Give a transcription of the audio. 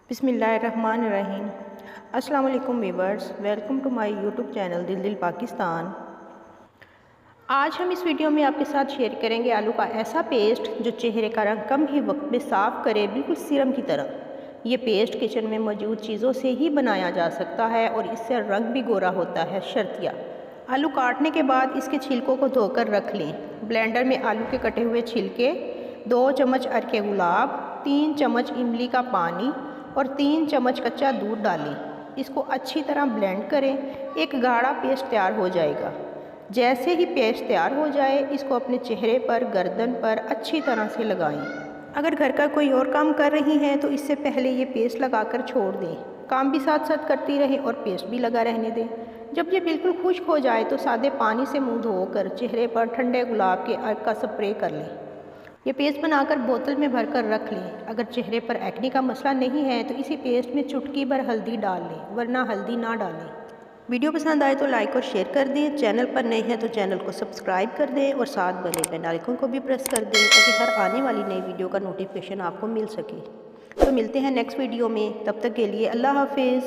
बिस्मिल्लाहिर्रहमानिर्रहीम। अस्सलाम वालेकुम viewers, welcome to my YouTube channel Dil Pakistan. आज हम इस वीडियो में आपके साथ शेयर करेंगे आलू का ऐसा पेस्ट जो चेहरे का रंग कम ही वक्त में साफ़ करे, बिल्कुल सीरम की तरह। ये पेस्ट किचन में मौजूद चीज़ों से ही बनाया जा सकता है और इससे रंग भी गोरा होता है। शर्तिया आलू काटने के बाद इसके छिलकों को धोकर रख लें। ब्लेंडर में आलू के कटे हुए छिलके, 2 चम्मच अरके गुलाब, 3 चम्मच इमली का पानी और 3 चम्मच कच्चा दूध डालें। इसको अच्छी तरह ब्लेंड करें। एक गाढ़ा पेस्ट तैयार हो जाएगा। जैसे ही पेस्ट तैयार हो जाए, इसको अपने चेहरे पर, गर्दन पर अच्छी तरह से लगाएं। अगर घर का कोई और काम कर रही हैं तो इससे पहले ये पेस्ट लगाकर छोड़ दें। काम भी साथ साथ करती रहें और पेस्ट भी लगा रहने दें। जब ये बिल्कुल खुश्क हो जाए तो सादे पानी से मुंह धोकर चेहरे पर ठंडे गुलाब के अर्क का स्प्रे कर लें। ये पेस्ट बनाकर बोतल में भरकर रख लें। अगर चेहरे पर एक्ने का मसला नहीं है तो इसी पेस्ट में चुटकी भर हल्दी डाल लें, वरना हल्दी ना डालें। वीडियो पसंद आए तो लाइक और शेयर कर दें। चैनल पर नए हैं तो चैनल को सब्सक्राइब कर दें और साथ बने बेल आइकन को भी प्रेस कर दें ताकि हर आने वाली नई वीडियो का नोटिफिकेशन आपको मिल सके। तो मिलते हैं नेक्स्ट वीडियो में, तब तक के लिए अल्लाह हाफिज़।